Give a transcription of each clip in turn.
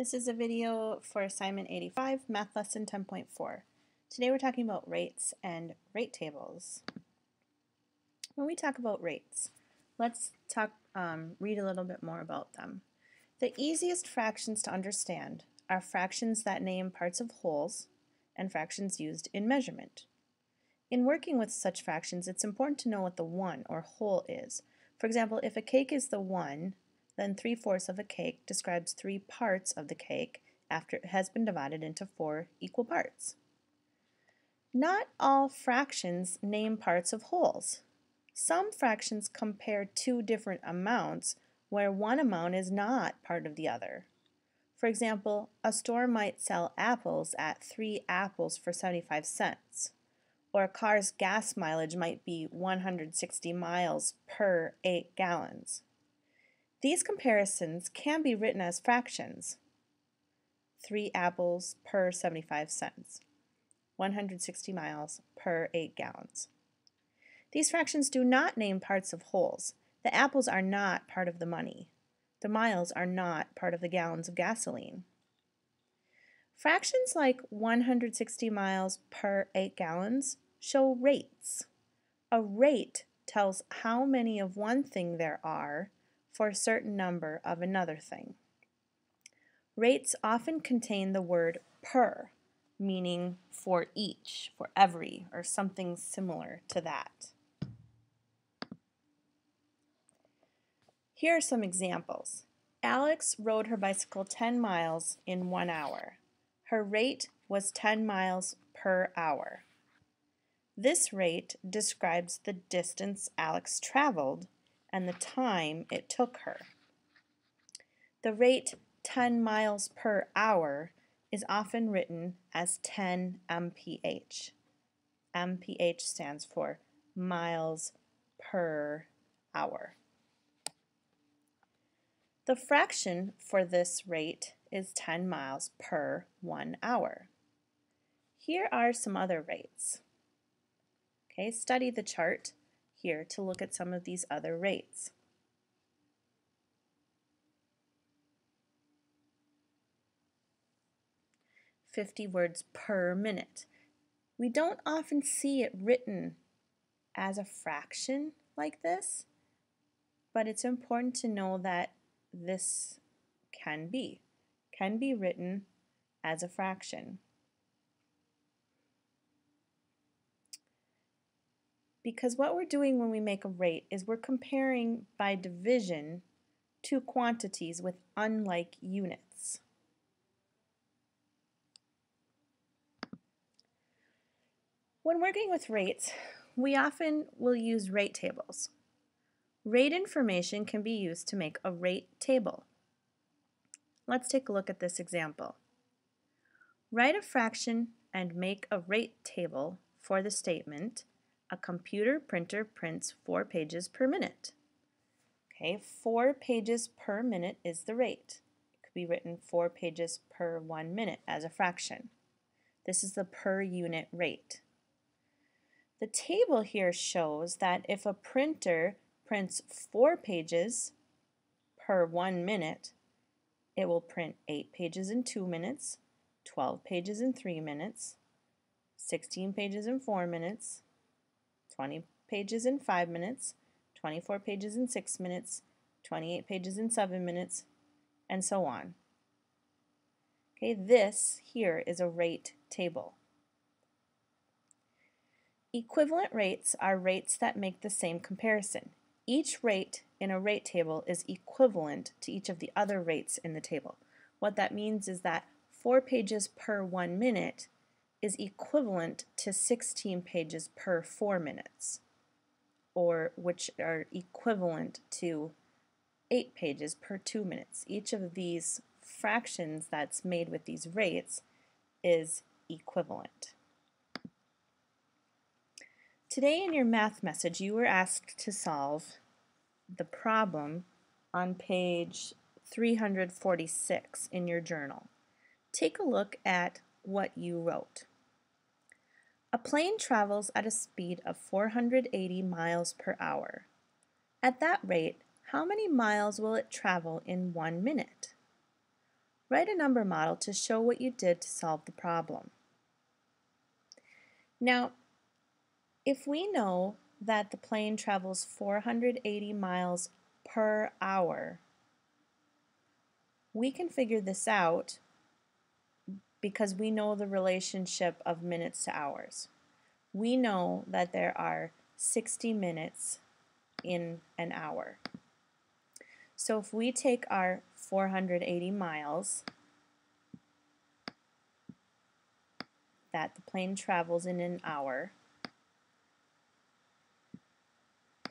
This is a video for assignment 85, math lesson 10.4. Today we're talking about rates and rate tables. When we talk about rates, let's read a little bit more about them. The easiest fractions to understand are fractions that name parts of wholes and fractions used in measurement. In working with such fractions, it's important to know what the one or whole is. For example, if a cake is the one, then 3/4 of a cake describes 3 parts of the cake after it has been divided into 4 equal parts. Not all fractions name parts of wholes. Some fractions compare 2 different amounts where one amount is not part of the other. For example, a store might sell apples at 3 apples for 75 cents. Or a car's gas mileage might be 160 miles per 8 gallons. These comparisons can be written as fractions. 3 apples per 75 cents, 160 miles per 8 gallons. These fractions do not name parts of wholes. The apples are not part of the money. The miles are not part of the gallons of gasoline. Fractions like 160 miles per 8 gallons show rates. A rate tells how many of one thing there are for a certain number of another thing. Rates often contain the word per, meaning for each, for every, or something similar to that. Here are some examples. Alex rode her bicycle 10 miles in 1 hour. Her rate was 10 miles per hour. This rate describes the distance Alex traveled and the time it took her. The rate 10 miles per hour is often written as 10 mph. mph stands for miles per hour. The fraction for this rate is 10 miles per 1 hour. Here are some other rates. Okay, study the chart here to look at some of these other rates. "50 words per minute." We don't often see it written as a fraction like this, but it's important to know that this can be written as a fraction. Because what we're doing when we make a rate is we're comparing by division two quantities with unlike units. When working with rates, we often will use rate tables. Rate information can be used to make a rate table. Let's take a look at this example. Write a fraction and make a rate table for the statement, a computer printer prints 4 pages per minute. Okay, 4 pages per minute is the rate. It could be written 4 pages per 1 minute as a fraction. This is the per unit rate. The table here shows that if a printer prints 4 pages per 1 minute, it will print 8 pages in 2 minutes, 12 pages in 3 minutes, 16 pages in 4 minutes, 20 pages in 5 minutes, 24 pages in 6 minutes, 28 pages in 7 minutes, and so on. Okay, this here is a rate table. Equivalent rates are rates that make the same comparison. Each rate in a rate table is equivalent to each of the other rates in the table. What that means is that 4 pages per 1 minute is equivalent to 16 pages per 4 minutes, or which are equivalent to 8 pages per 2 minutes. Each of these fractions that's made with these rates is equivalent. Today in your math message, you were asked to solve the problem on page 346 in your journal. Take a look at what you wrote. A plane travels at a speed of 480 miles per hour. At that rate, how many miles will it travel in 1 minute? Write a number model to show what you did to solve the problem. Now, if we know that the plane travels 480 miles per hour, we can figure this out because we know the relationship of minutes to hours. We know that there are 60 minutes in an hour. So if we take our 480 miles that the plane travels in an hour,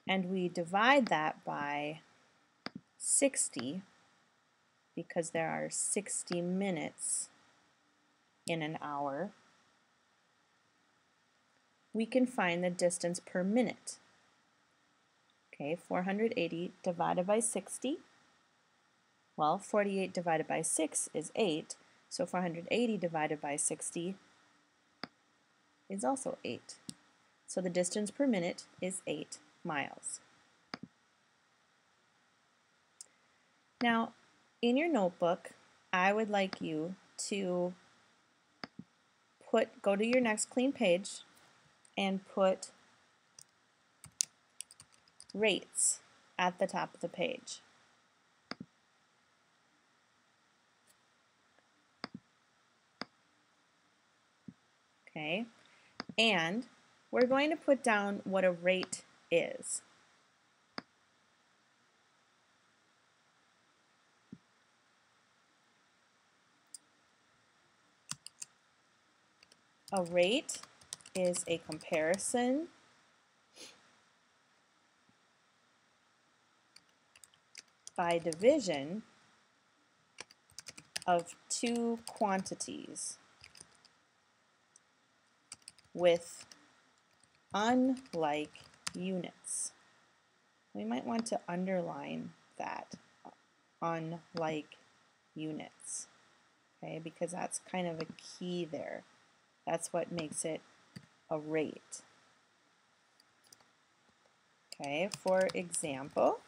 and we divide that by 60, because there are 60 minutes in an hour, we can find the distance per minute. Okay, 480 divided by 60. Well, 48 divided by 6 is 8, so 480 divided by 60 is also 8. So the distance per minute is 8 miles. Now, in your notebook, I would like you to go to your next clean page and put rates at the top of the page. Okay, and we're going to put down what a rate is. A rate is a comparison by division of two quantities with unlike units. We might want to underline that, unlike units, okay, because that's kind of a key there. That's what makes it a rate. Okay, for example,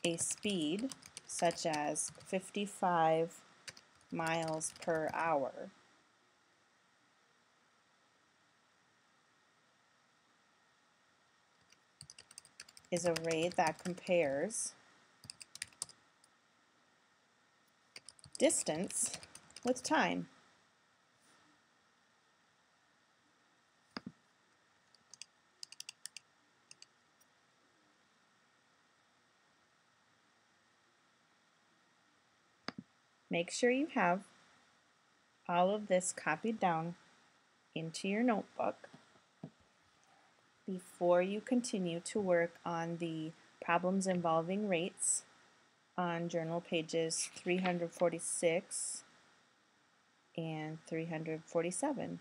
a speed such as 55 miles per hour is a rate that compares distance with time. Make sure you have all of this copied down into your notebook before you continue to work on the problems involving rates on journal pages 346 and 347.